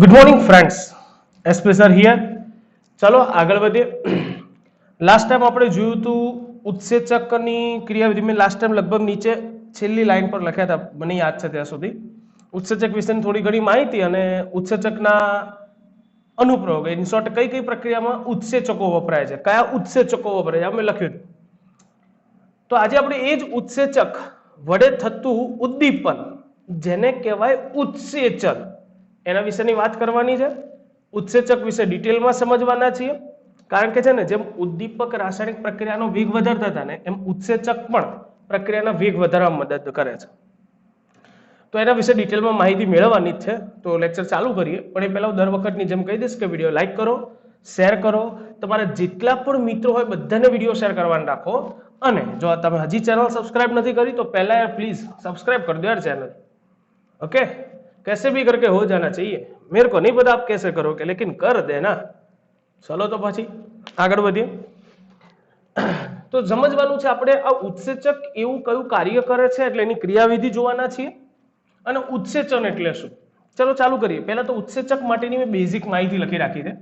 Good morning friends, SP sir here. ચલો આગળ વધીએ. લાસ્ટ ટાઈમ આપણે જોયું હતું ઉત્સેચકની ક્રિયાવિધિ. મેં લાસ્ટ ટાઈમ લગભગ નીચે છેલ્લી લાઈન પર લખ્યા હતા, મને યાદ છે ત્યાં સુધી. ઉત્સેચક વિશેની થોડી ઘણી માહિતી અને ઉત્સેચકના અનુપ્રયોગ, ઇન શોર્ટ કઈ કઈ પ્રક્રિયામાં ઉત્સેચકો વપરાય છે, કયા ઉત્સેચકો વપરાય છે, અમે લખ્યું. તો આજે આપણે એ જ ઉત્સેચક વડે થતું ઉદ્દીપન, જેને કહેવાય ઉત્સેચન, એના વિશેની વાત કરવાની છે. ઉત્સેચક વિશે ડિટેલમાં સમજવાના છીએ, કારણ કે છે ને જેમ ઉદ્દીપક રાસાયણિક પ્રક્રિયાનો વેગ વધારતા હતા ને, એમ ઉત્સેચક પણ પ્રક્રિયાના વેગ વધારવામાં મદદ કરે છે. તો એના વિશે ડિટેલમાં માહિતી મેળવવાની જ છે. તો લેક્ચર ચાલુ કરીએ, પણ એ પહેલા દર વખતની જેમ કહી દઈશ કે વિડીયો લાઈક કરો, શેર કરો, તમારા જેટલા પણ મિત્રો હોય બધાને વિડીયો શેર કરવાનું રાખો. અને જો તમે હજી ચેનલ સબસ્ક્રાઇબ નથી કરી તો પહેલા પ્લીઝ સબસ્ક્રાઇબ कर दो यार चैनल. ओके, कैसे भी करके हो जाना चाहिए. मेरे को नहीं पता आप कैसे करोगे, लेकिन कर देना. चलो तो પછી આગળ વધીએ. તો સમજવાનું છે આપણે આ ઉત્સેચક એવું કયું કાર્ય કરે છે, એટલે એની ક્રિયાવિધિ જોવાના છીએ. અને ઉત્સેચન એટલે શું, ચલો ચાલુ કરીએ. પહેલા તો ઉત્સેચક માટેની મેં બેઝિક માહિતી લખી રાખી છે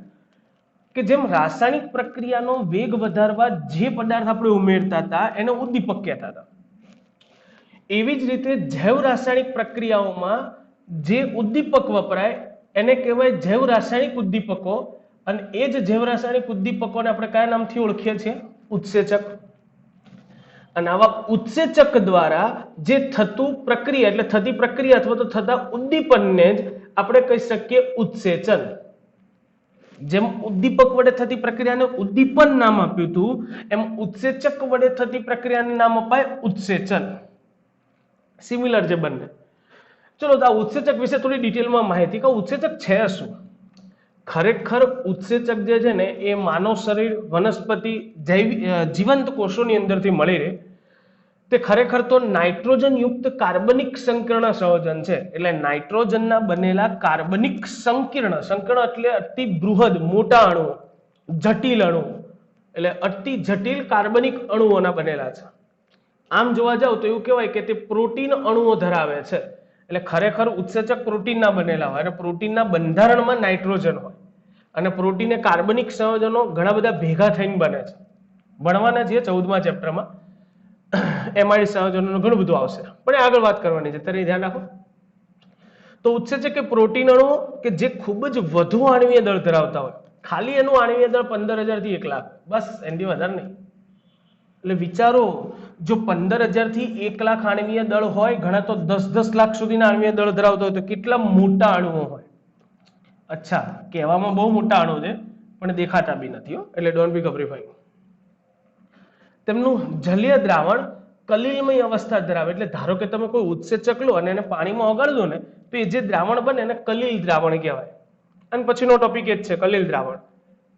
કે જેમ રાસાયણિક પ્રક્રિયાનો વેગ વધારવા જે પદાર્થ આપણે ઉમેરતા હતા એને ઉદ્દીપક કહેતા હતા, એવી જ રીતે જૈવ રાસાયણિક પ્રક્રિયાઓમાં જે ઉદ્દીપક વપરાય એને કહેવાય જૈવ રાસાયણિક ઉદ્દીપકો. અને એ જ જૈવ રાસાયણિક ઉદ્દીપકોને આપણે કયા નામથી ઓળખીએ છીએ? ઉત્સેચક. અને આવા ઉત્સેચક દ્વારા જે થતું પ્રક્રિયા, એટલે થતી પ્રક્રિયા અથવા તો થતા ઉદ્દીપનને જ આપણે કહી શકીએ ઉત્સેચન. જેમ ઉદ્દીપક વડે થતી પ્રક્રિયાને ઉદ્દીપન નામ આપ્યું હતું, એમ ઉત્સેચક વડે થતી પ્રક્રિયાને નામ અપાય ઉત્સેચન. સિમિલર છે બંને. ચલો આ ઉત્સેચક વિશે થોડી ડિટેલમાં માહિતી કહું. ઉત્સેચક છે શું? ખરેખર ઉત્સેચક જે છે ને એ માનવ શરીર, વનસ્પતિ, જીવંત કોષોની અંદરથી મળી રહે. તે ખરેખર તો નાઇટ્રોજન યુક્ત કાર્બનિક સંકીર્ણ સંયોજન છે. એટલે નાઇટ્રોજનના બનેલા કાર્બનિક સંકીર્ણ, સંકીર્ણ એટલે અતિ બૃહદ મોટા અણુઓ, જટિલ અણુઓ, એટલે અતિ જટિલ કાર્બનિક અણુઓના બનેલા છે. આમ જોવા જાવ તો એવું કહેવાય કે તે પ્રોટીન અણુઓ ધરાવે છે. એટલે ખરેખર ઉત્સેચક પ્રોટીનના બનેલા હોય અને પ્રોટીનના બંધારણમાં નાઇટ્રોજન હોય. અને પ્રોટીન એ કાર્બનિક સંયોજનો ઘણા બધા ભેગા થઈને બને છે. ભણવાના છીએ 14મા ચેપ્ટરમાં એમાઇડ સંયોજનોનું ઘણું બધું આવશે, પણ આગળ વાત કરવાની છે, ત્યારે ધ્યાન રાખો. તો ઉત્સેચક એ પ્રોટીન અણુઓ કે જે ખૂબ જ વધુ આણ્વીય દળ ધરાવતા હોય. ખાલી એનું આણ્વીય દળ 15,000 થી 1 લાખ, બસ, એનાથી વધારે નહીં. એટલે વિચારો, જો 15,000 થી 1 લાખ આણ્વીય દળ હોય, ઘણા તો 10-10 લાખ સુધીના આણ્વીય દળ ધરાવતો હોય, તો કેટલા મોટા અણુઓ હોય. અચ્છા, કહેવામાં બહુ મોટા અણુ છે પણ દેખાતા બી નથી હો, એટલે ડોન્ટ બી ગભરાઈ. તેમનું જલીય દ્રાવણ કલીલમય અવસ્થા ધરાવે. એટલે ધારો કે તમે કોઈ ઉત્સેચક લો અને એને પાણીમાં ઓગાળો ને, તો એ જે દ્રાવણ બને એને કલીલ દ્રાવણ કહેવાય. અને પછીનો ટોપિક એ જ છે, કલીલ દ્રાવણ.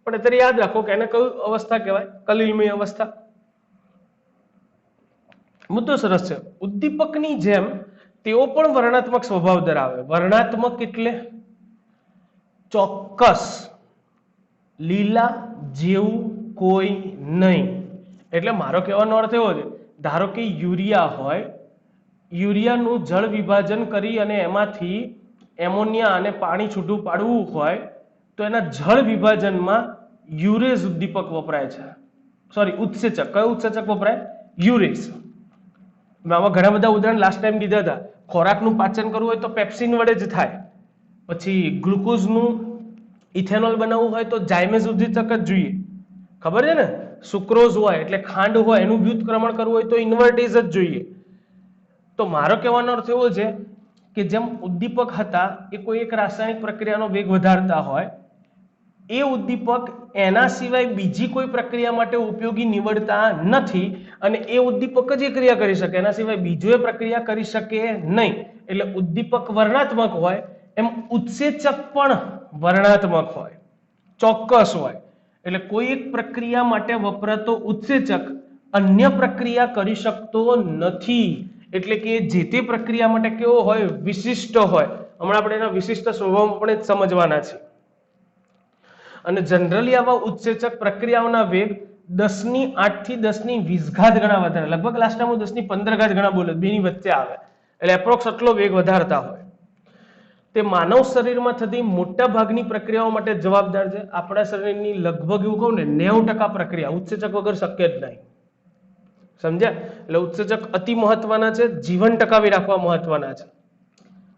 પણ અત્યારે યાદ રાખો કે એને કઈ અવસ્થા કહેવાય? કલીલમય અવસ્થા. મુદ્દો સરસ છે. ઉદ્દીપકની જેમ તેઓ પણ વર્ણનાત્મક સ્વભાવ ધરાવે. વર્ણનાત્મક એટલે ચોક્કસ, લીલા જેવું કોઈ નહીં. એટલે મારો કહેવાનો અર્થ એવો છે, ધારો કે યુરિયા હોય, યુરિયાનું જળ વિભાજન કરી અને એમાંથી એમોનિયા અને પાણી છૂટું પાડવું હોય, તો એના જળ વિભાજનમાં યુરેઝ ઉદ્દીપક વપરાય છે. સોરી, ઉત્સેચક. કયું ઉત્સેચક વપરાય? યુરેઝ. મેં આમાં ઘણા બધા ઉદાહરણ લાસ્ટ ટાઈમ દીધા હતા. ખોરાકનું પાચન કરવું હોય તો પેપ્સિન વડે જ થાય. પછી ગ્લુકોઝનું ઇથેનોલ બનાવવું હોય તો જાઇમેઝ ઉદ્દીપક જ જોઈએ. ખબર છે ને? સુક્રોઝ હોય એટલે ખાંડ હોય, એનું વ્યુત્ક્રમણ કરવું હોય તો ઇન્વર્ટેઝ જ જોઈએ. તો મારો કહેવાનો અર્થ એવો છે કે જેમ ઉદ્દીપક હતા એ કોઈ એક રાસાયણિક પ્રક્રિયાનો વેગ વધારતા હોય, એ ઉદ્દીપક એના સિવાય બીજી કોઈ પ્રક્રિયા માટે ઉપયોગી નીવડતા નથી. અને એ ઉદ્દીપક જ એ ક્રિયા કરી શકે, એના સિવાય બીજો એ પ્રક્રિયા કરી શકે નહીં. એટલે ઉદ્દીપક વર્ણનાત્મક હોય એમ ઉત્સેચક પણ વર્ણનાત્મક હોય, ચોક્કસ હોય. એટલે કોઈ એક પ્રક્રિયા માટે વપરાતો ઉત્સેચક અન્ય પ્રક્રિયા કરી શકતો નથી. એટલે કે જે તે પ્રક્રિયા માટે કેવો હોય? વિશિષ્ટ હોય. હમણાં આપણે એના વિશિષ્ટ સ્વભાવ પણ સમજવાના છે. અને જનરલી આવા ઉત્સેચક પ્રક્રિયાઓના વેગ 10⁸ થી 10⁻20 ગણા વધારે. લગભગ લાસ્ટ ટાઈમ હું 10⁻15 ગણા બોલ્યો, બેની વચ્ચે આવે. એટલે એપ્રોક્સ આટલો વેગ વધારતા હોય. તે માનવ શરીરમાં થતી મોટા ભાગની પ્રક્રિયાઓ માટે જવાબદાર છે. આપણા શરીરની લગભગ એવું કહું ને 90% પ્રક્રિયા ઉત્સેચક વગર શક્ય જ નહીં. સમજ્યા? એટલે ઉત્સેચક અતિ મહત્વના છે, જીવન ટકાવી રાખવા મહત્વના છે.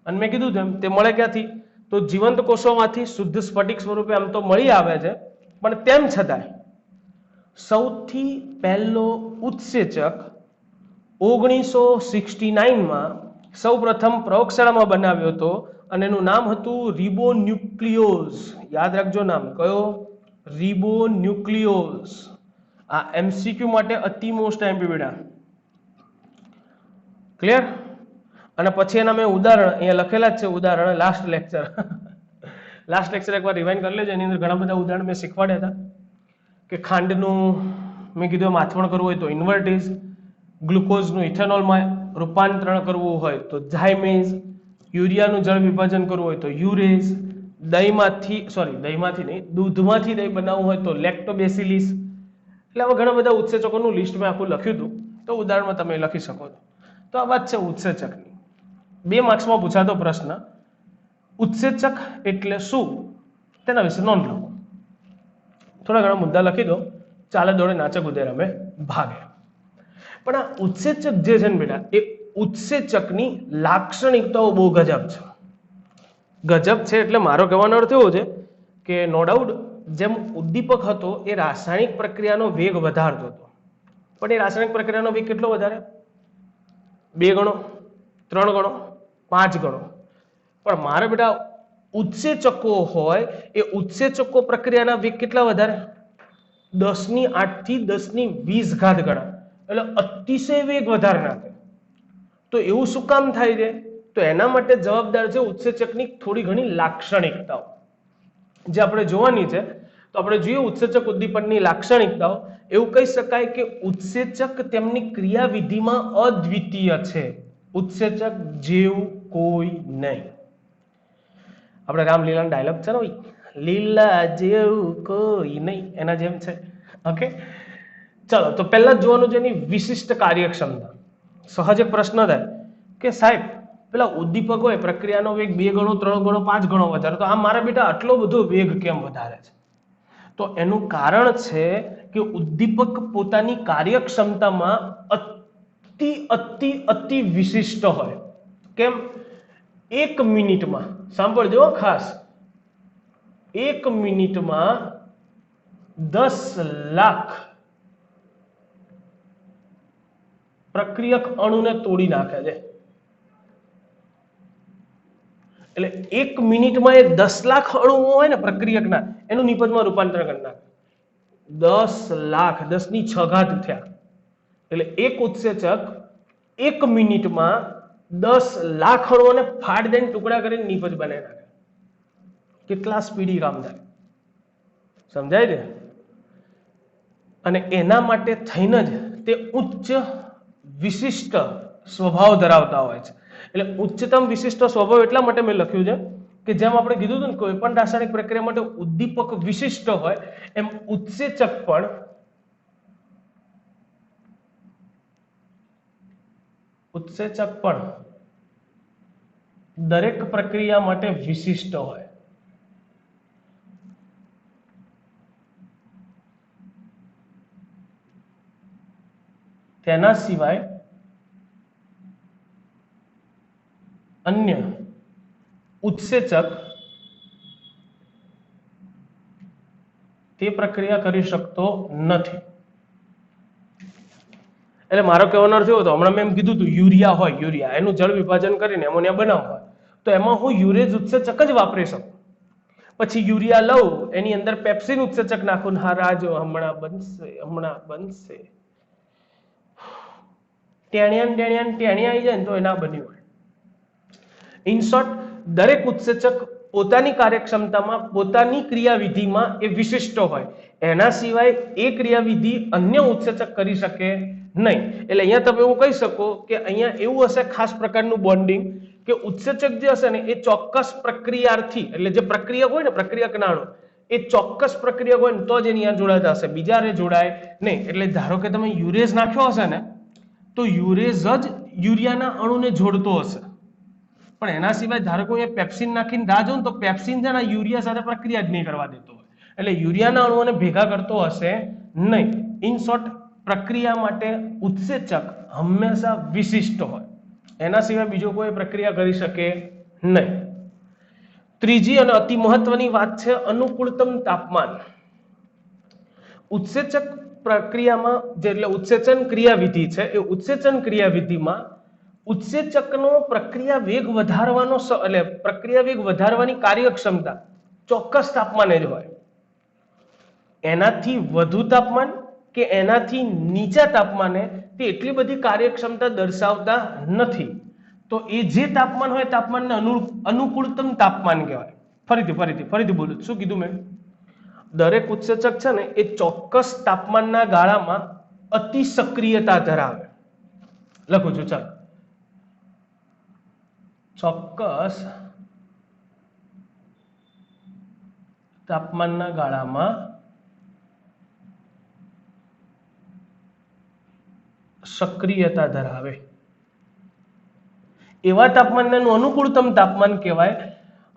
અને મેં કીધું તેમ તે મળે ક્યાંથી? તો જીવંત કોષોમાંથી શુદ્ધ સ્ફટિક સ્વરૂપે આમ તો મળી આવે છે, પણ તેમ છતાંય સૌથી પહેલો ઉત્સેચક 1969માં સૌ પ્રથમ પ્રયોગશાળામાં બનાવ્યો હતો અને એનું નામ હતું રિબોન્યુક્લિયોઝ. યાદ રાખજો નામ કયો? રિબોન્યુક્લિયોઝ. આ એમસીક્યુ માટે અતિ મોસ્ટ એમપી બેટા. ક્લિયર? અને પછી એના મેં ઉદાહરણ અહીંયા લખેલા જ છે, ઉદાહરણ લાસ્ટ લેક્ચર એકવાર રિવાઇન્ડ કરી લેજો. એની અંદર ઘણા બધા ઉદાહરણ મેં શીખવાડ્યા હતા કે ખાંડનું મેં કીધું એમ આથવણ કરવું હોય તો ઇન્વર્ટીઝ, ગ્લુકોઝનું ઇથેનોલમાં રૂપાંતરણ કરવું હોય તો ઝાયમેઝ, યુરિયાનું જળ વિભાજન કરવું હોય તો યુરેઝ, દહીંમાંથી નહીં, દૂધમાંથી દહીં બનાવવું હોય તો લેક્ટોબેસિલિસ. એટલે આવા ઘણા બધા ઉત્સેચકોનું લિસ્ટ મેં આખું લખ્યું હતું, તો ઉદાહરણમાં તમે લખી શકો છો. તો આ વાત છે ઉત્સેચકની. 2 માર્ક્સમાં પૂછાતો પ્રશ્ન, ઉત્સેચક એટલે શું તેના વિશે નોંધ લો. થોડા ઘણા મુદ્દા લખી દો, ચાલે દોડે નાચે કૂદે રમે ભાગે. પણ આ ઉત્સેચક જે છે ને બેટા, એ ઉત્સેચકની લાક્ષણિકતાઓ બહુ ગજબ છે. ગજબ છે એટલે મારો કહેવાનો અર્થ એવો છે કે નો ડાઉટ જેમ ઉદ્દીપક હતો એ રાસાયણિક પ્રક્રિયાનો વેગ વધારતો હતો, પણ એ રાસાયણિક પ્રક્રિયાનો વેગ કેટલો વધારે? 2 ગણો, 3 ગણો, 5 ગણો. પણ મારે બેટા ઉત્સેચકો હોય એ ઉત્સેચકો પ્રક્રિયાના વેગ કેટલા વધારે? 10⁸ થી 10⁻20 ગણા. એટલે અતિશય વેગ વધારે નાખે. તો એવું શું કામ થાય છે? તો એના માટે જવાબદાર છે ઉત્સેચકની થોડી ઘણી લાક્ષણિકતાઓ જે આપણે જોવાની છે. તો આપણે જોઈએ ઉત્સેચક ઉદ્દીપકની લાક્ષણિકતાઓ. એવું કહી શકાય કે ઉત્સેચક તેમની ક્રિયાવિધિમાં અદ્વિતીય છે. ઉત્સેચક જેવું કોઈ નહીં. આપણે રામલીલાનો ડાયલોગ છે ને, લીલા જેવું કોઈ નહીં, એના જેમ છે. ઓકે, ચલો તો પહેલા જોવાનું છે એની વિશિષ્ટ કાર્યક્ષમતા. સહજ એક પ્રશ્ન થાય કે સાહેબ પેલા ઉદ્દીપક હોય પ્રક્રિયાનો વેગ 2 ગણો, 3 ગણો, 5 ગણો વધારે, તો આ મારા બેટા આટલો બધો વેગ કેમ વધારે છે? તો એનું કારણ છે કે ઉદ્દીપક પોતાની કાર્યક્ષમતામાં અતિ અતિ અતિ વિશિષ્ટ હોય. કેમ? 1 મિનિટમાં, સાંભળજો ખાસ, 1 મિનિટમાં 10 લાખ પ્રક્રિયક અણુને તોડી નાખે છે. એટલે 1 મિનિટમાં એ 10 લાખ અણુઓ હોય ને પ્રક્રિયકના, એનું નિપજમાં રૂપાંતર કરી નાખે. 10 લાખ, 10⁶ થયા. એટલે એક ઉત્સેચક 1 મિનિટમાં 10 લાખ અણુઓને ફાડ દઈને ટુકડા કરીને નિપજ બનાવી નાખે. કેટલા સ્પીડી કામ થાય, સમજાય છે? અને એના માટે થઈને જ તે ઉચ્ચ વિશિષ્ટ સ્વભાવ ધરાવતા હોય છે. એટલે ઉચ્ચતમ વિશિષ્ટ સ્વભાવ એટલા માટે મેં લખ્યું છે કે જેમ આપણે કીધું હતું ને કોઈ પણ રાસાયણિક પ્રક્રિયા માટે ઉદ્દીપક વિશિષ્ટ હોય, એમ ઉત્સેચક પણ દરેક પ્રક્રિયા માટે વિશિષ્ટ હોય. તેના સિવાય અન્ય ઉત્સેચક તે પ્રક્રિયા કરી શકતો નથી. એટલે મારો કહેવાનો અર્થ એવો હતો, હમણાં મેં એમ કીધું હતું યુરિયા હોય, યુરિયા એનું જળ વિભાજન કરીને એમોનિયા બનાવવું હોય તો એમાં હું યુરેઝ ઉત્સેચક જ વાપરી શકું. પછી યુરિયા લઉં, એની અંદર પેપ્સિન ઉત્સેચક નાખું, હા રાજો હમણાં બનશે. ટેણિયા આવી જાય ને તો એ ના બન્યું હોય. ઇન શોર્ટ, દરેક ઉત્સેચક પોતાની કાર્યક્ષમતામાં, પોતાની ક્રિયાવિધિમાં એ વિશિષ્ટ હોય. એના સિવાય એ ક્રિયાવિધિ અન્ય ઉત્સેચક કરી શકે નહીં. એટલે અહીંયા તમે એવું કહી શકો કે અહીંયા એવું હશે ખાસ પ્રકારનું બોન્ડિંગ કે ઉત્સેચક જે હશે ને એ ચોક્કસ પ્રક્રિયાથી, એટલે જે પ્રક્રિયક હોય ને, પ્રક્રિયક નાણો, એ ચોક્કસ પ્રક્રિયક હોય ને તો જ એની જોડાતા હશે, બીજા રે જોડાય નહીં. એટલે ધારો કે તમે યુરેઝ નાખ્યો હશે ને, તો યુરેઝ જ યુરિયાના અણુને જોડતો હશે. પણ એના સિવાય ધારો કે પેપ્સિન નાખીને રાહ જોઉં તો પેપ્સિન છે ને યુરિયા સાથે પ્રક્રિયા જ નહીં કરવા દેતો હોય, એટલે યુરિયાના અણુઓને ભેગા કરતો હશે નહીં. ઇન શોર્ટ, પ્રક્રિયા માટે ઉત્સેચક હંમેશા વિશિષ્ટ હોય, એના સિવાય બીજો કોઈ પ્રક્રિયા કરી શકે નહીં. ત્રીજી અને અતિ મહત્વની વાત છે અનુકૂળતમ તાપમાન. ઉત્સેચક પ્રક્રિયામાં જે એટલે ઉત્સેચન ક્રિયાવિધિ છે એ ઉત્સેચન ક્રિયાવિધિમાં ઉત્સેચકનો પ્રક્રિયા વેગ વધારવાનો એટલે પ્રક્રિયા વેગ વધારવાની કાર્યક્ષમતા ચોક્કસ તાપમાને જ હોય. એનાથી વધુ તાપમાન કે એનાથી નીચા તાપમાને તે એટલી બધી કાર્યક્ષમતા દર્શાવતા નથી. તો એ જે તાપમાન હોય તાપમાનને અનુકૂળતમ તાપમાન કહેવાય. ફરીથી બોલું, શું કીધું મેં? દરેક ઉત્સેચક છે ને એ ચોક્કસ તાપમાનના ગાળામાં અતિ સક્રિયતા ધરાવે. લખું છું, ચાલો. ચોક્કસ તાપમાનના ગાળામાં સક્રિયતા ધરાવે એવા તાપમાનને અનુકૂળતમ તાપમાન કહેવાય.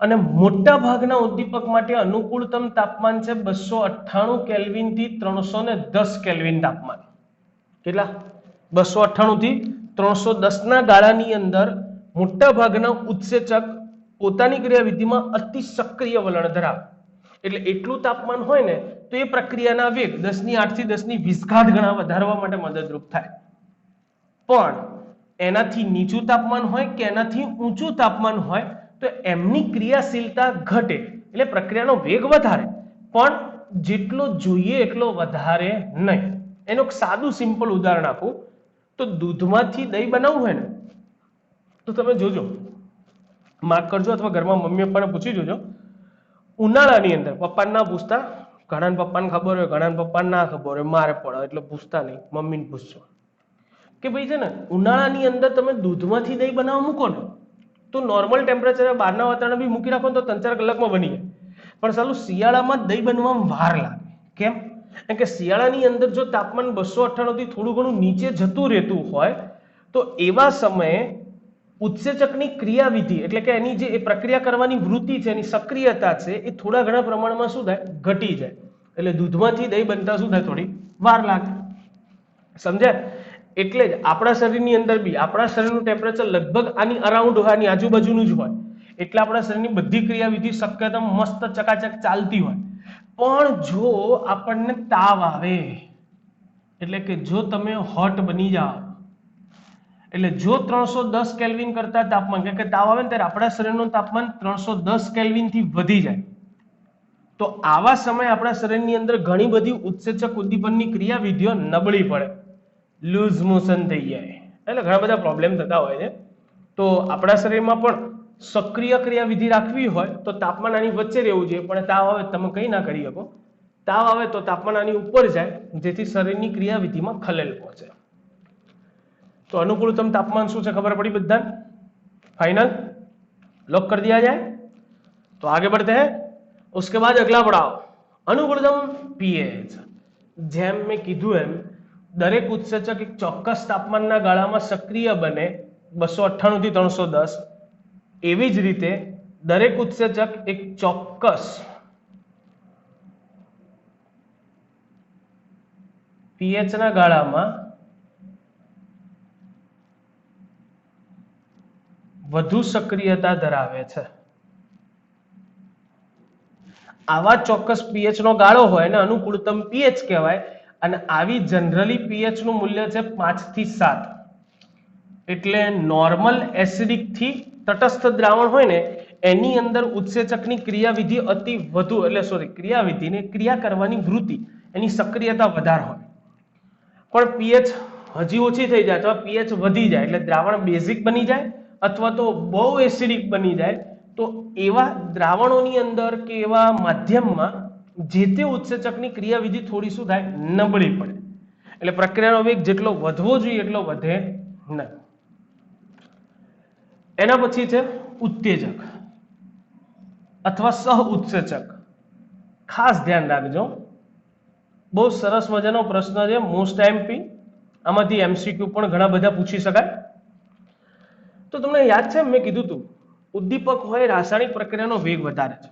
અને મોટા ભાગના ઉદ્દીપક માટે અનુકૂળતમ તાપમાન છે 298 કેલ્વિન થી 310 કેલ્વિન તાપમાન. કેટલા? 298 થી 310 ના ગાળાની અંદર મોટા ભાગના ઉત્સેચક પોતાની ક્રિયાવિધિમાં અતિ સક્રિય વલણ ધરાવે. એટલે એટલું તાપમાન હોય ને તો એ પ્રક્રિયાના વેગ 10⁸ થી 10⁻² ગણા વધારવા માટે મદદરૂપ થાય. પણ એનાથી નીચું તાપમાન હોય કે એનાથી ઊંચું તાપમાન હોય તો એમની ક્રિયાશીલતા ઘટે, એટલે પ્રક્રિયાનો વેગ વધારે પણ જેટલો જોઈએ એટલો વધારે નહીં. એનું એક સાદું સિમ્પલ ઉદાહરણ આપું તો દૂધમાંથી દહીં બનાવવું હોય ને તો તમે જોજો, માર્ક કરજો અથવા ઘરમાં મમ્મી પપ્પાને પૂછી જોજો. ઉનાળાની અંદર પપ્પાને ના પૂછતા, ઘણા પપ્પાને ખબર હોય, ઘણા પપ્પાને ના ખબર હોય, મારે પડે એટલે પૂછતા નહીં, મમ્મીને પૂછજો કે ભાઈ છે ને ઉનાળાની અંદર તમે દૂધમાંથી દહીં બનાવવા મૂકો ને તો નોર્મલ ટેમ્પરેચર બહારના વાતાવરણ બી મૂકી રાખો તો 3-4 કલાકમાં બની જાય. પણ સાલું શિયાળામાં દહીં બનવામાં વાર લાગે. કેમ? કારણ કે શિયાળાની અંદર જો તાપમાન 298 થી થોડું ઘણું નીચે જતું રહેતું હોય તો એવા સમયે ઉત્સેચકની ક્રિયાવિધિ એટલે કે એની જે પ્રક્રિયા કરવાની વૃત્તિ છે, એની સક્રિયતા છે એ થોડા ઘણા પ્રમાણમાં શું થાય? ઘટી જાય. એટલે દૂધમાંથી દહીં બનતા શું થાય? થોડી વાર લાગે. સમજાય? એટલે જ આપણા શરીરની અંદર બી આપણા શરીરનું ટેમ્પરેચર લગભગ આની અરાઉન્ડ હોય, આની આજુબાજુનું જ હોય. એટલે આપણા શરીરની બધી ક્રિયાવિધિ શક્યતા મસ્ત ચકાચક ચાલતી હોય. પણ જો આપણને તાવ આવે એટલે કે જો તમે હોટ બની જાઓ, એટલે જો 310 કેલ્વિન કરતા તાપમાન કે તાવ આવે ને ત્યારે આપણા શરીરનું તાપમાન 310 કેલ્વિન થી વધી જાય તો આવા સમયે આપણા શરીરની અંદર ઘણી બધી ઉત્સેચક ઉદ્દીપનની ક્રિયાવિધિઓ નબળી પડે, લૂઝ મોશન થઈ જાય, એટલે ઘણા બધા પ્રોબ્લેમ થતા હોય છે. તો આપણા શરીરમાં પણ સક્રિય ક્રિયાવિધિ રાખવી હોય તો તાપમાન આની વચ્ચે રહેવું જોઈએ. પણ તાવ આવે તમે કંઈ ના કરી શકો. તાવ આવે તો તાપમાન આની ઉપર જાય જેથી શરીરની ક્રિયાવિધિમાં ખલેલ પહોંચે. तो अनुकूलतम तापमान शू है खबर पड़ी बद्दा? फाइनल लॉक कर दिया जाए. तो आगे बढ़ते हैं. उसके बाद अगला पड़ाव अनुकूलतम पीएच. जेम में कीधु एम दरेक उत्सेचक एक चौक्कस तापमानना गाळामां सक्रिय बने 298 થી 310 एवी ज रीते दरेक उत्सेचक एक चौक्कस पीएच ना गाळामां વધુ સક્રિયતા ધરાવે છે. આવા ચોક્કસ પીએચ નો ગાળો હોય અને અનુકૂળતમ પીએચ કહેવાય. અને આવી જનરલી પીએચ નું મૂલ્ય છે 5 થી 7. એટલે નોર્મલ એસિડિક થી તટસ્થ દ્રાવણ હોય ને એની અંદર ઉત્સેચકની ક્રિયાવિધિ અતિ વધુ એટલે ક્રિયાવિધિને ક્રિયા કરવાની વૃત્તિ એની સક્રિયતા વધારે હોય. પણ પીએચ હજી ઓછી થઈ જાય અથવા પીએચ વધી જાય એટલે દ્રાવણ બેઝિક બની જાય અથવા તો બહુ એસિડિક બની જાય તો એવા દ્રાવણોની અંદર કે એવા માધ્યમમાં જે તે ઉત્સેચકની ક્રિયાવિધિ થોડી શું થાય? નબળી પડે. એટલે પ્રક્રિયાનો વેગ જેટલો વધવો જોઈએ એટલો વધે નહીં. એના પછી છે ઉત્તેજક અથવા સહ ઉત્સેચક. ખાસ ધ્યાન રાખજો, બહુ સરસ મજાનો પ્રશ્ન છે, મોસ્ટ એમપી. આમાંથી એમસીક્યુ પણ ઘણા બધા પૂછી શકાય. તો તમને યાદ છે મેં કીધું હતું ઉદ્દીપક હોય રાસાયણિક પ્રક્રિયાનો વેગ વધારે છે,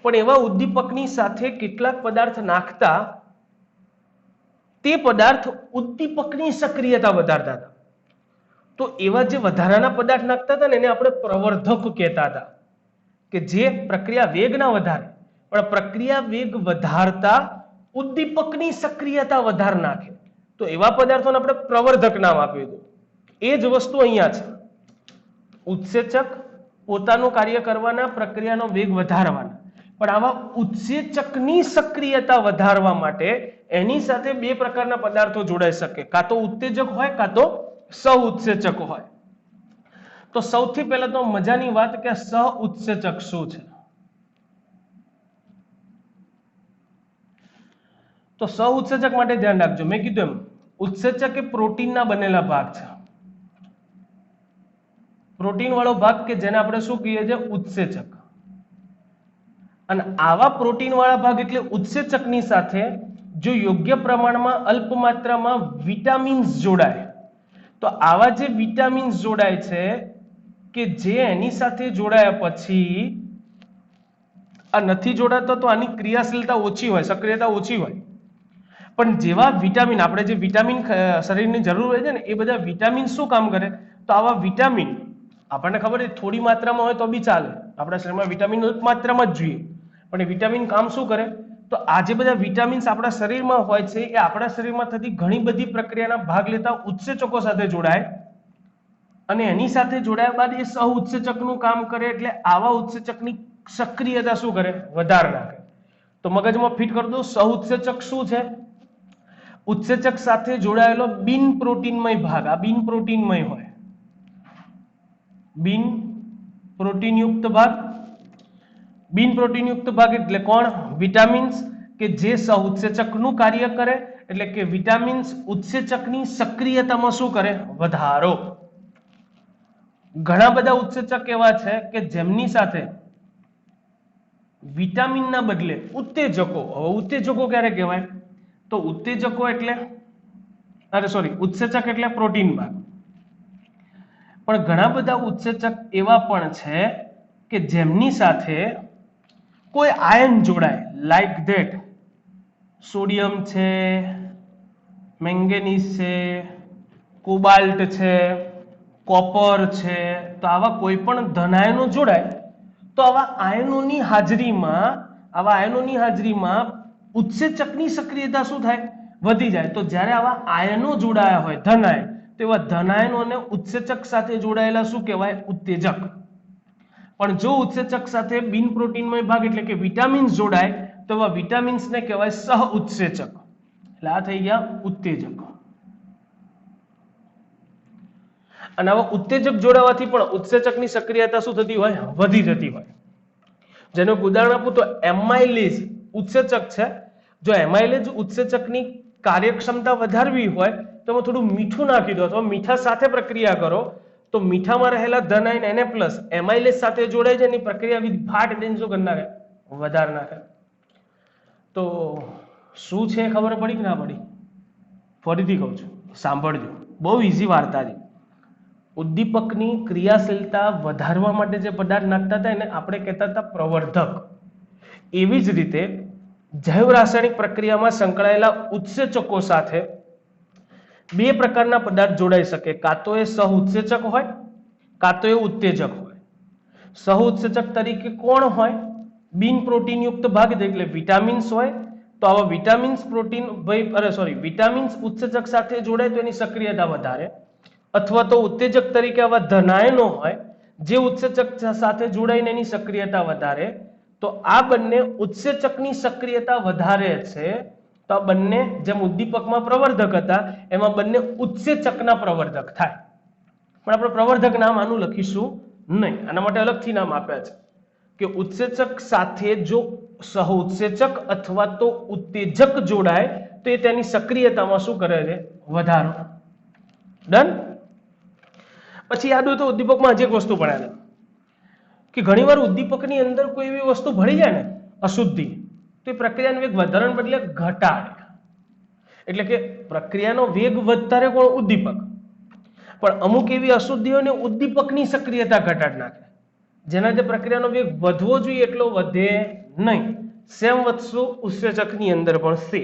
પણ એવા ઉદ્દીપકની સાથે કેટલાક પદાર્થ નાખતા તે પદાર્થ ઉદ્દીપકની સક્રિયતા વધારતા હતા. તો એવા જે વધારાના પદાર્થ નાખતા હતા ને એને આપણે પ્રવર્ધક કહેતા હતા, કે જે પ્રક્રિયા વેગ ના વધારે પણ પ્રક્રિયા વેગ વધારતા ઉદ્દીપકની સક્રિયતા વધાર નાખે, તો એવા પદાર્થોને આપણે પ્રવર્ધક નામ આપ્યું હતું. એ જ વસ્તુ અહીંયા છે. ઉત્સેચક પોતાનું કાર્ય કરવાના, પ્રક્રિયાનો વેગ વધારવાના, પણ આવા ઉત્સેચકની સક્રિયતા વધારવા માટે એની સાથે બે પ્રકારના પદાર્થો જોડાઈ શકે, કાં તો ઉત્તેજક હોય કાં તો સહઉત્સેચક હોય. તો સૌથી પહેલા તો મજાની વાત કે સહઉત્સેચક શું છે. તો સહઉત્સેચક માટે ધ્યાન રાખજો, મેં કીધું એમ ઉત્સેચક એ પ્રોટીનના બનેલા ભાગ છે. પ્રોટીન વાળો ભાગ કે જેને આપણે શું કહીએ છીએ, ઉત્સેચક. અને આવા પ્રોટીન વાળા ભાગ એટલે ઉત્સેચકની સાથે જો યોગ્ય પ્રમાણમાં અલ્પ માત્રામાં વિટામિન્સ જોડાય, તો આવા જે વિટામિન્સ જોડાય છે કે જે એની સાથે જોડાયા પછી આ નથી જોડાતો તો આની ક્રિયાશીલતા ઓછી હોય, સક્રિયતા ઓછી હોય. પણ જેવા વિટામિન, આપણે જે વિટામિન શરીરની જરૂર હોય છે ને, એ બધા વિટામિન શું કામ કરે, તો આવા વિટામિન આપણને ખબર છે થોડી માત્રામાં હોય તો બી ચાલે, આપણા શરીરમાં વિટામિન માત્રામાં જ જોઈએ, પણ એ વિટામિન કામ શું કરે, તો આ જે બધા વિટામિન્સ આપણા શરીરમાં હોય છે એ આપણા શરીરમાં થતી ઘણી બધી પ્રક્રિયાના ભાગ લેતા ઉત્સેચકો સાથે જોડાય, અને એની સાથે જોડાયા બાદ એ સહઉત્સેચકનું કામ કરે, એટલે આવા ઉત્સેચકની સક્રિયતા શું કરે, વધાર નાખે. તો મગજમાં ફિટ કરી દો, સહઉત્સેચક શું છે, ઉત્સેચક સાથે જોડાયેલો બિન પ્રોટીનમય ભાગ. આ બિન પ્રોટીનમય હોય, બિન પ્રોટીનયુક્ત ભાગ. બિન પ્રોટીનયુક્ત ભાગ એટલે કોણ, વિટામિન્સ કે જે સહઉત્સેચકનું કાર્ય કરે, એટલે કે વિટામિન્સ ઉત્સેચકની સક્રિયતામાં શું કરે, વધારો. ઘણા બધા ઉત્સેચક એવા છે કે જેમની સાથે વિટામિનના બદલે ઉત્તેજકો, હવે ઉત્તેજકો ક્યારે કહેવાય, તો ઉત્તેજકો એટલે ઉત્સેચક એટલે પ્રોટીન ભાગ, પણ ઘણા બધા ઉત્સેચક એવા પણ છે કે જેમની સાથે કોઈ આયન જોડાય, લાઈક ધેટ સોડિયમ છે, મેંગેનીઝ છે, કોબાલ્ટ છે, કોપર છે, તો આવા કોઈ પણ ધન આયનો જોડાય, તો આવા આયનોની હાજરીમાં ઉત્સેચકની સક્રિયતા શું થાય, વધી જાય. તો જ્યારે આવા આયનો જોડાયા હોય ધન આયન, તો એવા ધન આયનોને ઉત્સેચક સાથે જોડાયેલા શું કહેવાય, ઉત્તેજક. પણ જો ઉત્સેચક સાથે બિન પ્રોટીનમય ભાગ એટલે કે વિટામિન્સ જોડાય, તો એવા વિટામિન્સને કહેવાય સહઉત્સેચક. એટલે આ થઈ ગયા ઉત્તેજક. અને આવા ઉત્તેજક જોડાવાથી પણ ઉત્સેચકની સક્રિયતા શું થતી હોય, વધી જતી હોય. જેનું ઉદાહરણ આપું તો એમાઇલેઝ ઉત્સેચક છે. જો એમાઇલેઝ ઉત્સેચકની કાર્યક્ષમતા વધારવી હોય તો એમાં થોડું મીઠું નાખી દો અથવા મીઠા સાથે પ્રક્રિયા કરો, તો મીઠામાં રહેલા ધન આયન Na+ એમાઇલેઝ સાથે જોડાય છે, એની પ્રક્રિયા વિધ ફાટ દઈને શું કરી નાખે, વધારી નાખે. તો શું છે ખબર પડી કે ના પડી, ફરીથી કહું છું, સાંભળજો, બહુ ઈઝી વાર્તા છે. ઉદ્દીપકની ક્રિયાશીલતા વધારવા માટે જે પદાર્થ નાખતા હતા એને આપણે કહેતા હતા પ્રવર્ધક. એવી જ રીતે જૈવ રાસાયણિક પ્રક્રિયામાં સંકળાયેલા ઉત્સેચકો સાથે બે પ્રકારના પદાર્થ જોડાઈ શકે, કાં તો એ સહઉત્સેચક હોય કાં તો એ ઉત્તેજક હોય. સહઉત્સેચક તરીકે કોણ હોય, બિન પ્રોટીનયુક્ત ભાગ એટલે વિટામિન્સ હોય, તો આવા વિટામિન્સ વિટામિન્સ ઉત્સેચક સાથે જોડાય તો એની સક્રિયતા વધારે, અથવા તો ઉત્તેજક તરીકે આવા ધન આયનો હોય જે ઉત્સેચક સાથે જોડાઈને એની સક્રિયતા વધારે. તો આ બંને ઉત્સેચકની સક્રિયતા વધારે છે, તો આ બંને જેમ ઉદ્દીપકમાં પ્રવર્ધક હતા એમાં બંને ઉત્સેચકના પ્રવર્ધક થાય. પણ આપણે પ્રવર્ધક નામ આનું લખીશું નહીં, આના માટે અલગથી નામ આપ્યા છે કે ઉત્સેચક સાથે જો સહઉત્સેચક અથવા તો ઉત્તેજક જોડાય તો એ તેની સક્રિયતામાં શું કરે છે, વધારો. ડન. પછી યાદ હોય તો ઉદ્દીપકમાં હજી એક વસ્તુ ભણ્યા કે ઘણીવાર ઉદ્દીપકની અંદર કોઈ એવી વસ્તુ ભળી જાય ને અશુદ્ધિ, તો એ પ્રક્રિયાનો વેગ વધારવાને બદલે ઘટાડે. એટલે કે પ્રક્રિયાનો વેગ વધારે કોણ, ઉદ્દીપક, પણ અમુક એવી અશુદ્ધિઓને ઉદ્દીપકની સક્રિયતા ઘટાડી નાખે. જેના લીધે પ્રક્રિયાનો વેગ વધવો જોઈએ એટલો વધે નહીં. સેમ વસ્તુ ઉત્સેચકની અંદર પણ છે.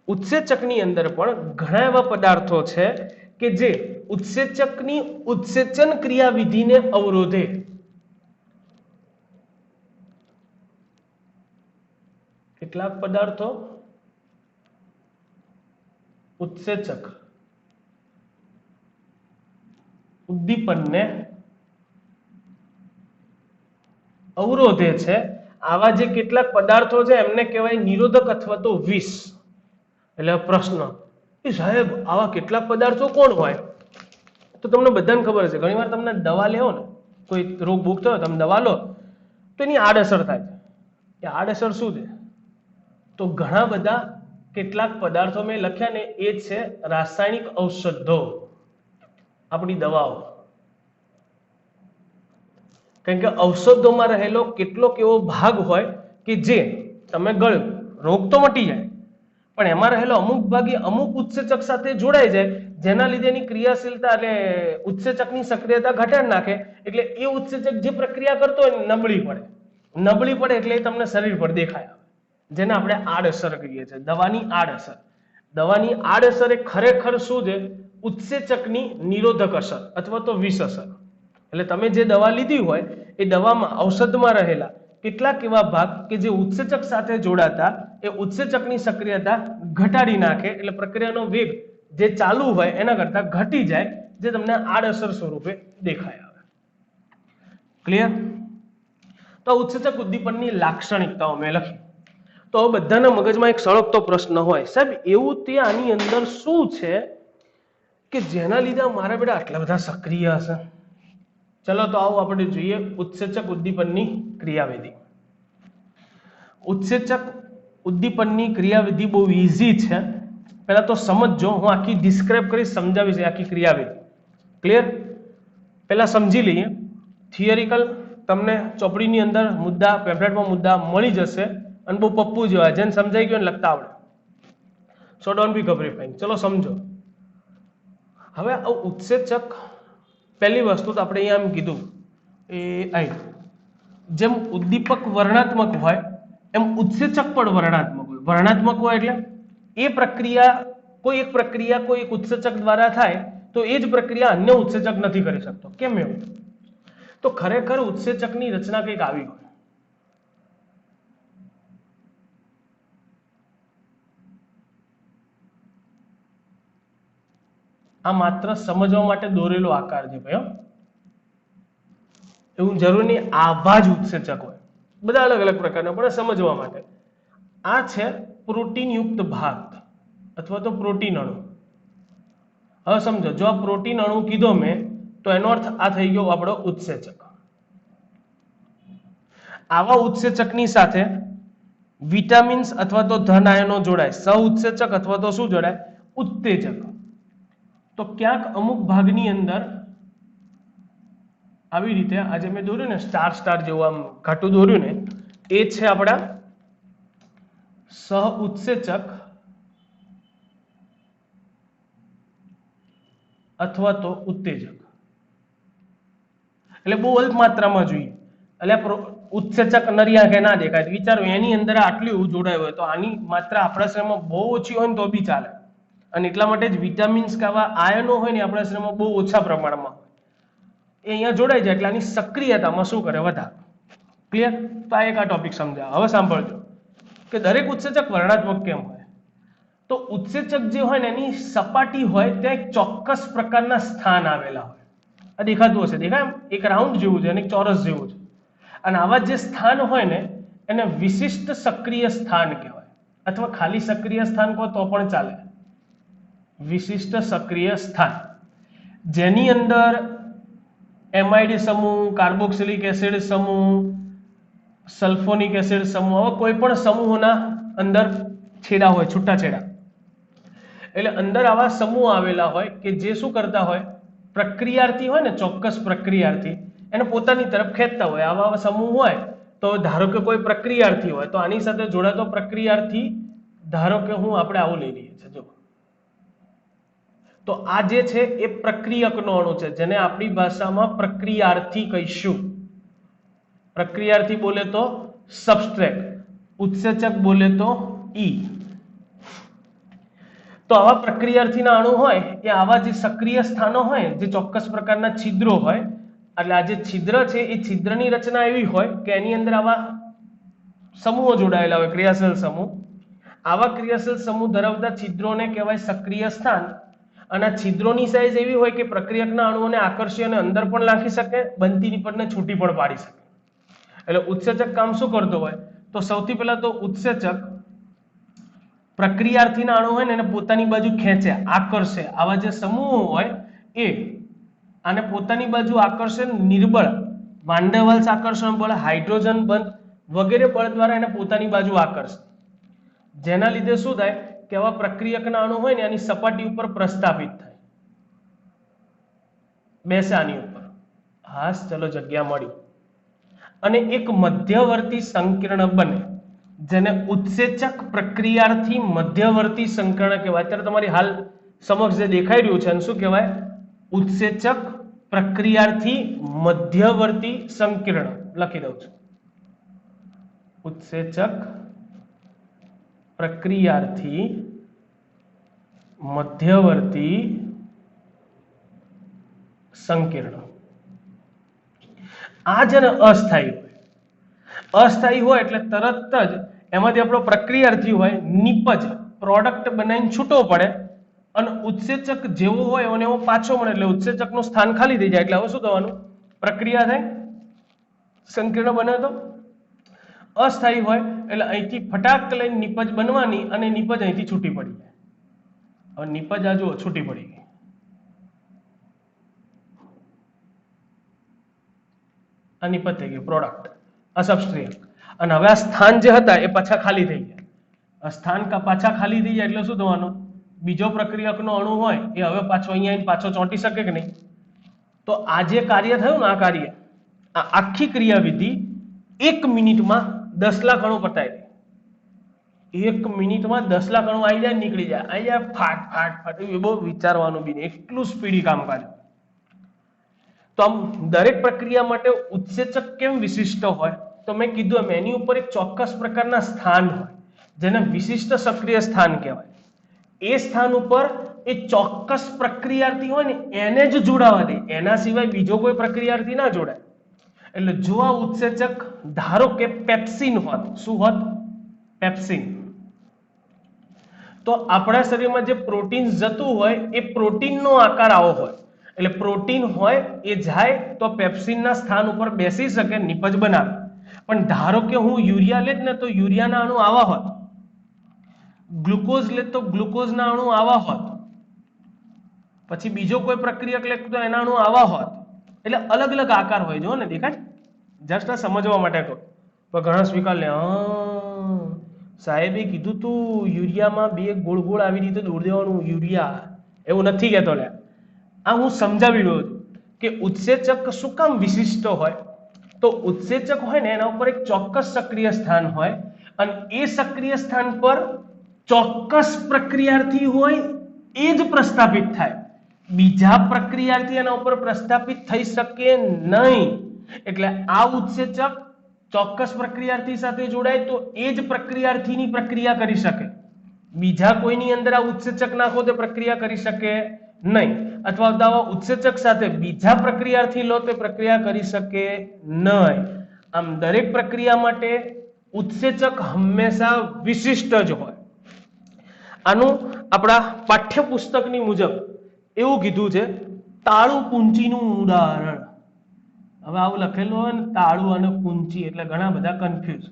ઉત્સેચકની અંદર પણ ઘણા એવા પદાર્થો છે કે જે ઉત્સેચકની ઉત્સેચન ક્રિયાવિધિને અવરોધે. કેટલાક પદાર્થો ઉત્સેચક ઉદ્દીપનને અવરોધે છે. આવા જે કેટલાક પદાર્થો છે એમને કહેવાય નિરોધક અથવા તો વિષ. એટલે પ્રશ્ન એ સાહેબ આવા કેટલાક પદાર્થો કોણ હોય? તો તમને બધાને ખબર છે, ઘણીવાર તમને દવા લેવો ને, કોઈ રોગ ભોગ થયો તમે દવા લો તો એની આડઅસર થાય છે. એ આડઅસર શું છે? તો ઘણા બધા કેટલાક પદાર્થો મેં લખ્યા ને એ છે રાસાયણિક ઔષધો, આપણી દવાઓ. કારણ કે ઔષધોમાં રહેલો કેટલોક એવો ભાગ હોય કે જે તમે ગળ્યો, રોગ તો મટી જાય, પણ એમાં રહેલો અમુક ભાગ એ અમુક ઉત્સેચક સાથે જોડાઈ જાય, જેના લીધે એની ક્રિયાશીલતા અને ઉત્સેચકની સક્રિયતા ઘટાડી નાખે. એટલે એ ઉત્સેચક જે પ્રક્રિયા કરતો હોય નબળી પડે. નબળી પડે એટલે એ તમને શરીર પર દેખાય, જેને આપણે આડઅસર કહીએ છીએ. દવાની આડઅસર. દવાની આડઅસર એ ખરેખર શું છે? ઉત્સેચકની નિરોધક અસર અથવા તો વિષ અસર. એટલે તમે જે દવા લીધી હોય એ દવામાં ઔષધમાં રહેલા કેટલાક એવા ભાગ કે જે ઉત્સેચક સાથે જોડાતા એ ઉત્સેચકની સક્રિયતા ઘટાડી નાખે. એટલે પ્રક્રિયાનો વેગ જે ચાલુ હોય એના કરતા ઘટી જાય, જે તમને આડઅસર સ્વરૂપે દેખાય આવે. ક્લિયર? તો ઉત્સેચક ઉદ્દીપનની લાક્ષણિકતાઓ મેં લખી. તો બધાના મગજમાં એક સળગતો પ્રશ્ન હોય, સાહેબ એવું તે આની અંદર શું છે કે જેના લીધે મારા બેટા આટલા બધા સક્રિય હશે? ચલો તો આવો આપણે જોઈએ ઉત્સેચક ઉદ્દીપનની ક્રિયાવિધિ. ઉત્સેચક ઉદ્દીપનની ક્રિયાવિધિ બહુ ઈઝી છે. પહેલા તો સમજજો, હું આખી ડિસ્ક્રાઇબ કરીશ, સમજાવીશ આખી ક્રિયાવિધિ. ક્લિયર? પહેલા સમજી લઈએ. થિયરિકલ તમને ચોપડીની અંદર મુદ્દા, પેમ્ફલેટમાં મુદ્દા મળી જશે અને બહુ પપ્પુ જેવા, જેને સમજાઈ ગયો ને લખતા આવડે. સો ડોન્ટ બી ગભરાઈ. ચલો સમજો. હવે આ ઉત્સેચક, પહેલી વસ્તુ તો આપણે અહીંયા એમ કીધું એ અહીં જેમ ઉદ્દીપક વર્ણાત્મક હોય એમ ઉત્સેચક પણ વર્ણાત્મક હોય. વર્ણાત્મક હોય એટલે એ પ્રક્રિયા, કોઈ એક પ્રક્રિયા કોઈ એક ઉત્સેચક દ્વારા થાય તો એ જ પ્રક્રિયા અન્ય ઉત્સેચક નથી કરી શકતો. કેમ એવું? તો ખરેખર ઉત્સેચકની રચના કંઈક આવી હોય. આ માત્ર સમજવા માટે દોરેલો આકાર છે ભાઈ. એવું જરૂર નહીં આવા જ ઉત્સેચક હોય, બધા અલગ અલગ પ્રકારના, પણ સમજવા માટે. આ છે પ્રોટીન યુક્ત ભાગ અથવા તો પ્રોટીન અણુ. હવે સમજો, જો આ પ્રોટીન અણુ કીધો મેં તો એનો અર્થ આ થઈ ગયો આપણો ઉત્સેચક. આવા ઉત્સેચકની સાથે વિટામિન્સ અથવા તો ધન આયનો જોડાય. સહ ઉત્સેચક અથવા તો શું જોડાય? ઉત્તેજક. તો ક્યાંક અમુક ભાગની અંદર આવી રીતે આજે મેં દોર્યું ને સ્ટાર સ્ટાર જેવું આમ ઘાટું દોર્યું ને, એ છે આપણા સહ ઉત્સેચક અથવા તો ઉત્તેજક. એટલે બહુ અલ્પ માત્રામાં જોઈએ. એટલે ઉત્સેચક નરી આંખે ના દેખાય. વિચારો એની અંદર આટલું જોડાયું હોય તો આની માત્રા આપણા શરીરમાં બહુ ઓછી હોય ને તો બી ચાલે. અને એટલા માટે જ વિટામિન્સ કે આવા આયનો હોય ને આપણા શરીરમાં બહુ ઓછા પ્રમાણમાં હોય. એ અહીંયા જોડાઈ જાય એટલે આની સક્રિયતામાં શું કરે? વધારે. ક્લિયર? તો આ એક આ ટોપિક સમજાય. હવે સાંભળજો કે દરેક ઉત્સેચક વર્ણાત્મક કેમ હોય. તો ઉત્સેચક જે હોય ને એની સપાટી હોય ત્યાં એક ચોક્કસ પ્રકારના સ્થાન આવેલા હોય. આ દેખાતું હશે, દેખાય એમ? એક રાઉન્ડ જેવું છે અને એક ચોરસ જેવું છે. અને આવા જે સ્થાન હોય ને એને વિશિષ્ટ સક્રિય સ્થાન કહેવાય, અથવા ખાલી સક્રિય સ્થાન કહો તો પણ ચાલે. વિશિષ્ટ સક્રિય સ્થાન જેની અંદર એમાઇડ સમૂહ, કાર્બોક્સિલિક એસિડ સમૂહ, સલ્ફોનિક એસિડ સમૂહ, હવે કોઈ પણ સમૂહોના અંદર છેડા હોય, છૂટા છેડા. એટલે અંદર આવા સમૂહ આવેલા હોય કે જે શું કરતા હોય? પ્રક્રિયાર્થી હોય ને, ચોક્કસ પ્રક્રિયાર્થી એને પોતાની તરફ ખેંચતા હોય. આવા સમૂહ હોય તો ધારો કે કોઈ પ્રક્રિયાર્થી હોય તો આની સાથે જોડાતો પ્રક્રિયાર્થી, ધારો કે હું આપણે આવું લઈ લઈએ છીએ. જો તો આ જે છે એ પ્રક્રિયકનો અણુ છે, જેને આપણી ભાષામાં પ્રક્રિયાર્થી કહીશું. પ્રક્રિયાર્થી બોલે તો સબસ્ટ્રેટ, ઉત્સેચક બોલે તો ઈ. તો આવા પ્રક્રિયાર્થીના અણુ હોય એ આવા જે સક્રિય સ્થાનો હોય, જે ચોક્કસ પ્રકારના છિદ્રો હોય, એટલે આ જે છિદ્ર છે એ છિદ્રની રચના એવી હોય કે એની અંદર આવા સમૂહો જોડાયેલા હોય, ક્રિયાશીલ સમૂહ. આવા ક્રિયાશીલ સમૂહ ધરાવતા છિદ્રોને કહેવાય સક્રિય સ્થાન. અને આ છિદ્રોની સાઈઝ એવી હોય કે પ્રક્રિયકના અણુઓને આકર્ષી અને અંદર પણ નાખી શકે, બનતી નિપજને છૂટી પણ પાડી શકે. એટલે ઉત્સેચક કામ શું કરતો હોય? તો સૌથી પહેલા તો ઉત્સેચક પ્રક્રિયાર્થીના અણુ હોય ને એને પોતાની બાજુ ખેંચે, આકર્ષે. આવા જે સમૂહો હોય એ આને પોતાની બાજુ આકર્ષે, નિર્બળ વાન ડેર વાલ્સ આકર્ષણ બળ, હાઇડ્રોજન બંધ વગેરે બળ દ્વારા એને પોતાની બાજુ આકર્ષે. જેના લીધે શું થાય કે આવા પ્રક્રિયકના અણુ હોય ને એની સપાટી ઉપર પ્રસ્થાપિત થાય, બેસે આની ઉપર. હાસ, ચલો જગ્યા મળી. અને એક મધ્યવર્તી સંકીર્ણ બને, જેને ઉત્સેચક પ્રક્રિયાર્થી મધ્યવર્તી સંકીર્ણ કહેવાય. અત્યારે તમારી હાલ સમક્ષ જે દેખાઈ રહ્યું છે એને શું કહેવાય? ઉત્સેચક પ્રક્રિયાર્થી મધ્યવર્તી સંકીર્ણ. લખી દઉં છું, ઉત્સેચક પ્રક્રિયાર્થી મધ્યવર્તી સંકીર્ણ. આ જેને અસ્થાયી હોય, અસ્થાયી હોય એટલે તરત જ એમાંથી આપણો પ્રક્રિયાર્થી હોય નિપજ પ્રોડક્ટ બનાવીને છૂટો પડે અને ઉત્સેચક જેવો હોય અને એવો પાછો મળે, એટલે ઉત્સેચકનું સ્થાન ખાલી થઈ જાય. એટલે હવે શું થવાનું? પ્રક્રિયા થાય, સંકીર્ણ બને. તો અસ્થાયી હોય એટલે અહીંથી ફટાક લઈને નિપજ બનવાની અને નિપજ અહીંથી છૂટી પડી જાય. હવે નિપજ આ જુઓ છૂટી પડી ગઈ. આ નિપજ થઈ ગયું, પ્રોડક્ટ, આ સબસ્ટ્રેટ. અને હવે આ સ્થાન જે હતા એ પાછા ખાલી થઈ ગયા. આ સ્થાન પાછા ખાલી થઈ જાય એટલે શું થવાનું? બીજો પ્રક્રિયકનો અણુ હોય એ હવે પાછો અહીંયા આવીને પાછો ચોંટી શકે કે નહીં? તો આ જે કાર્ય થયું ને, આ કાર્ય, આ આખી ક્રિયાવિધિ 1 મિનિટમાં 10 લાખ અણુ પતાવી દે. 1 મિનિટમાં 10 લાખ અણુ આવી જાય, નીકળી જાય, આવી જાય, ફાટ ફાટ ફાટ. એ બહુ વિચારવાનું બી નહીં, એટલું સ્પીડી કામકાજ. તો આમ દરેક પ્રક્રિયા માટે ઉત્સેચક કેમ વિશિષ્ટ હોય? તો મેં કીધું એમ એની ઉપર એક ચોક્કસ પ્રકારના સ્થાન હોય જેને વિશિષ્ટ સક્રિય સ્થાન કહેવાય. એ સ્થાન ઉપર એ ચોક્કસ પ્રક્રિયાર્થી હોય ને એને જ જોડાવા દે, એના સિવાય બીજો કોઈ પ્રક્રિયાર્થી ના જોડાય. એટલે જો આ ઉત્સેચક ધારો કે પેપ્સિન હોત, શું હોત? પેપ્સિન. તો આપણા શરીરમાં જે પ્રોટીન જતું હોય એ પ્રોટીનનો આકાર આવો હોય. એટલે પ્રોટીન હોય એ જાય તો પેપ્સિનના સ્થાન ઉપર બેસી શકે, નિપજ બનાવે. પણ ધારો કે હું યુરિયા લેત ને તો યુરિયાના અણુ આવા હોત, ગ્લુકોઝ લેત તો ગ્લુકોઝના અણુ આવા હોત, પછી બીજો કોઈ પ્રક્રિયક લેત તો એના અણુ આવા હોત. એટલે અલગ અલગ આકાર હોય. જો ને, દેખાય? જસ્ટ સમજવા માટે કહું. પણ ઘણા સ્વીકાર લે, સાહેબે કીધું તું યુરિયામાં 2 ગોળ ગોળ આવી રીતે દોડી દેવાનું, યુરિયા એવું નથી કહેતો. લે, આ હું સમજાવી રહ્યો છું કે ઉત્સેચક શું કામ વિશિષ્ટ હોય. તો ઉત્સેચક હોય ને એના ઉપર એક ચોક્કસ સક્રિય સ્થાન હોય અને એ સક્રિય સ્થાન પર ચોક્કસ પ્રક્રિયાર્થી હોય એ જ પ્રસ્થાપિત થાય. બીજા પ્રક્રિયાર્થી એના ઉપર પ્રસ્થાપિત થઈ શકે નહીં. એટલે આ ઉત્સેચક ચોક્કસ પ્રક્રિયાર્થી સાથે જોડાય તો એ જ પ્રક્રિયાર્થીની પ્રક્રિયા કરી શકે. બીજા કોઈની અંદર આ ઉત્સેચક નાખો તો પ્રક્રિયા કરી શકે નહીં. અથવા આવા ઉત્સેચક સાથે બીજા પ્રક્રિયાર્થી લો તો પ્રક્રિયા કરી શકે નહીં. આમ દરેક પ્રક્રિયા માટે ઉત્સેચક હંમેશા વિશિષ્ટ જ હોય. આનું આપણા પાઠ્યપુસ્તકની મુજબ એવું કીધું છે, તાળું કુંચીનું ઉદાહરણ. હવે આવું લખેલું હોય ને, તાળું અને કુંચી, એટલે ઘણા બધા કન્ફ્યુઝ.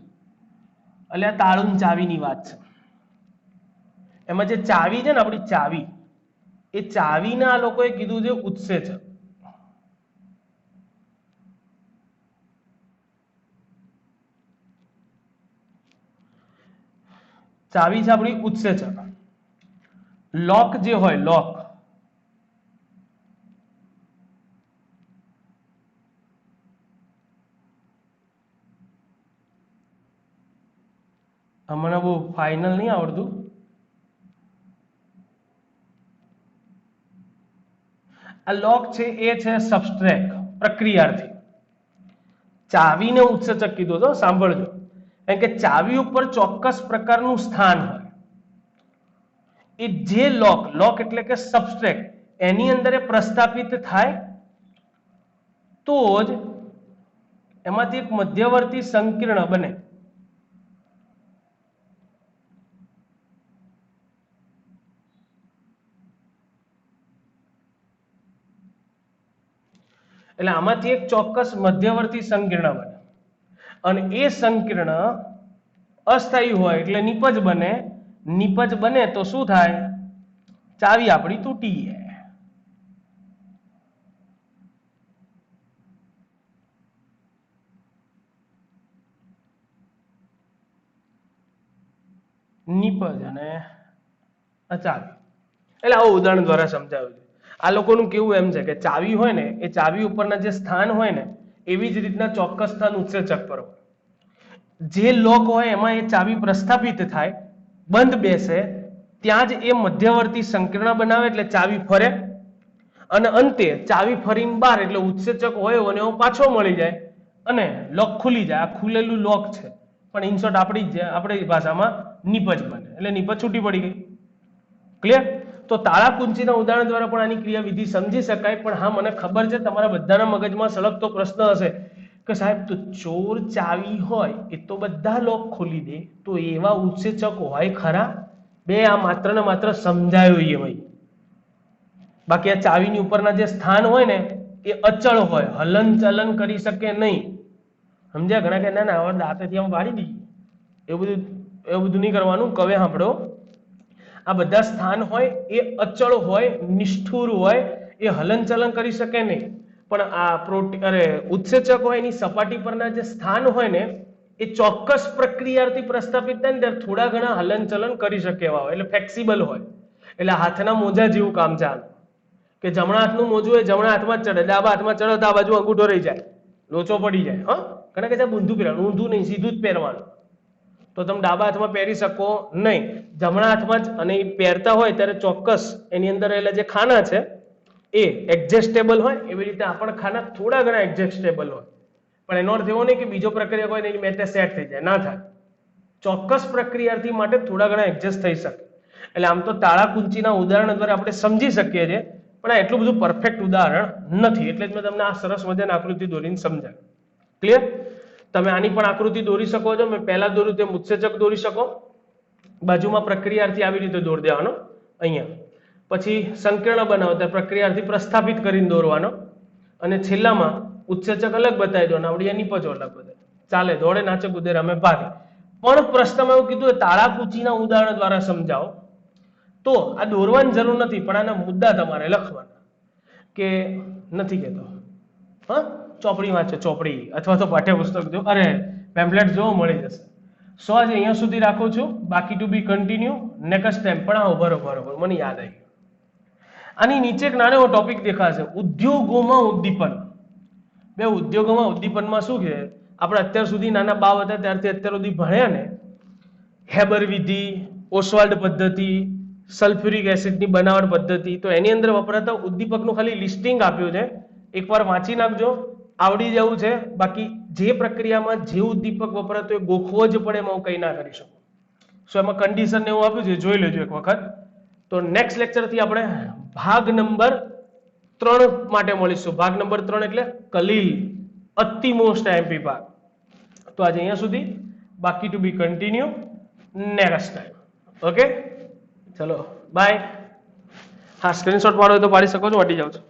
એટલે આ તાળું ચાવીની વાત છે. એમાં જે ચાવી છે ને, આપણી ચાવી, એ ચાવીના આ લોકોએ કીધું છે ઉત્સેચક. ચાવી છે આપણી ઉત્સેચક. લોક જે હોય, લોક, મને બહુ ફાઇનલ નહીં આવડતું. આ લોક છે એ છે સબસ્ટ્રેટ, પ્રક્રિયાર્થી. ચાવીને ઉત્સેચક કીધું તો સાંભળજો, કારણ કે ચાવી ઉપર ચોક્કસ પ્રકારનું સ્થાન હોય, એ જે લોક એટલે કે સબસ્ટ્રેટ એની અંદર એ પ્રસ્થાપિત થાય તો જ એમાંથી એક મધ્યવર્તી સંકીર્ણ બને. એટલે આમાંથી એક ચોક્કસ મધ્યવર્તી સંકીર્ણ બને અને એ સંકીર્ણ અસ્થાયી હોય એટલે નિપજ બને. નિપજ બને તો શું થાય? ચાવી આપણી તૂટી જાય. નિપજ અને ચાવી. એટલે આવું ઉદાહરણ દ્વારા સમજાવ્યું છે. આ લોકોનું કેવું એમ છે કે ચાવી હોય ને એ ચાવી ઉપરના જે સ્થાન હોય ને એવી જ રીતના ચોક્કસ સ્થાન ઉત્સેચક પર હોય. જે લોક હોય એમાં એ ચાવી પ્રસ્થાપિત થાય, બંધ બેસે, ત્યાં જ એ મધ્યવર્તી સંકીર્ણ બનાવે એટલે ચાવી ફરે અને અંતે ચાવી ફરીને બહાર એટલે ઉત્સેચક હોય અને એવો પાછો મળી જાય અને લોક ખુલી જાય. આ ખુલેલું લોક છે પણ ઇનશોર્ટ આપણી ભાષામાં નિપજ બને એટલે નિપજ છૂટી પડી ગઈ. ક્લિયર? તો તાળા કુંચીના ઉદાહરણ દ્વારા પણ આની ક્રિયાવિધિ સમજી શકાય. પણ હા, મને ખબર છે તમારા બધાના મગજમાં સળગતો પ્રશ્ન હશે કે સાહેબ તો ચોર ચાવી હોય એ તો બધા લોક ખોલી દે, તો એવા ઉત્સેચક હોય ખરા? બે આ માત્ર ને માત્ર સમજાયું એ ભાઈ. બાકી આ ચાવીની ઉપરના જે સ્થાન હોય ને એ અચળ હોય, હલન ચલન કરી શકે નહીં. સમજ્યા? ઘણા કે ના ના હવે દાંતેથી આમ વાળી દઈએ, એવું બધું નહીં કરવાનું. કવે સાંભળો, આ બધા સ્થાન હોય એ અચળ હોય, નિષ્ઠુર હોય, એ હલન ચલન કરી શકે નહીં. પણ આ ઉત્સેચક હોય એની સપાટી પરના જે સ્થાન હોય ને એ ચોક્કસ પ્રક્રિયાથી પ્રસ્થાપિત થાય ને ત્યારે થોડા ઘણા હલન ચલન કરી શકે એવા હોય, એટલે ફ્લેક્સિબલ હોય. એટલે હાથના મોજા જેવું કામ ચાલે કે જમણા હાથનું મોજું હોય જમણા હાથમાં જ ચડે, ડાબા હાથમાં ચડે તો આ બાજુ અંગૂઠો રહી જાય, લોચો પડી જાય. હા, કારણ કે ઊંધું પહેરવાનું, ઊંધું નહીં સીધું જ પહેરવાનું. તો તમે ડાબા હાથમાં પહેરી શકો નહીં, જમણા હાથમાં જ. અને એ પહેરતા હોય ત્યારે ચોક્કસ એની અંદર રહેલા જે ખાના છે એ એડજસ્ટેબલ હોય. એવી રીતે આપણા ખાના થોડા ઘણા એડજસ્ટેબલ હોય, પણ એનો અર્થ એવો નહીં કે બીજો પ્રક્રિયા હોય ને મેં સેટ થઈ જાય, ના થાય. ચોક્કસ પ્રક્રિયાથી માટે થોડા ઘણા એડજસ્ટ થઈ શકે. એટલે આમ તો તાળા કુંચીના ઉદાહરણ દ્વારા આપણે સમજી શકીએ છીએ, પણ આ એટલું બધું પરફેક્ટ ઉદાહરણ નથી. એટલે જ મેં તમને આ સરસ મજાની આકૃતિ દોરીને સમજાવ્યું. ક્લિયર? તમે આની પણ આકૃતિ દોરી શકો છો. મેં પહેલા દોર્યું તેમ ઉત્સેચક દોરી શકો. બાજુમાં પ્રક્રિયાર્થી આવી રીતે દોરી દેવાનો અહીંયા. પછી સંકીર્ણ બનાવો ત્યારે પ્રક્રિયાર્થી પ્રસ્થાપિત કરીને દોરવાનો અને છેલ્લામાં ઉત્સેચક અલગ બતાવી દો, આવડી નિપજો અલગ બતાવે. ચાલે, દોડે નાચે કૂદે રમે ભાગે. પણ પ્રશ્નમાં એવું કીધું તાળા કૂચીના ઉદાહરણ દ્વારા સમજાવો તો આ દોરવાની જરૂર નથી, પણ આના મુદ્દા તમારે લખવાના. કે નથી કહેતો હા, ચોપડી વાંચો, ચોપડી અથવા તો પાઠ્યપુસ્તક જો, અરે પેમ્પલેટ જો મળી જશે. સો આજે અહીંયા સુધી રાખું છું. બાકી ટુ બી કન્ટિન્યુ નેક્સ્ટ ટાઈમ. પણ આવો બરોબર મને યાદ આવી ગયું. આની નીચે એક નાનો એવો ટોપિક દેખાશે, ઉદ્યોગોમાં ઉદ્દીપન. બે ઉદ્યોગોમાં ઉદ્દીપનમાં શું છે? આપણે અત્યાર સુધી નાના બાવ હતા ત્યારથી અત્યાર સુધી ભણ્યા ને, હેબર વિધિ, ઓસ્વાલ્ડ પદ્ધતિ, સલ્ફ્યુરિક એસિડની બનાવટ પદ્ધતિ, તો એની અંદર વપરાતા ઉદ્દીપકનું ખાલી લિસ્ટિંગ આપ્યું છે. એકવાર વાંચી નાખજો, આવડી જવું છે. બાકી જે પ્રક્રિયામાં જે ઉદ્દીપક વપરાતો એ ગોખવો જ પડે, એમાં હું કંઈ ના કરી શકું. સો એમાં કન્ડિશન એવું આપ્યું છે, જોઈ લેજો એક વખત. તો નેક્સ્ટ લેક્ચરથી આપણે ભાગ નંબર 3 માટે મળીશું. ભાગ નંબર 3 એટલે કલીલ, અતિ મોસ્ટ એમપી ભાગ. તો આજે અહીંયા સુધી. બાકી ટુ બી કન્ટિન્યુ નેક્સ્ટ ટાઈમ. ઓકે, ચલો બાય. હા, સ્ક્રીનશોટ પાડો હોય તો પાડી શકો છો, વટી જાવ છો.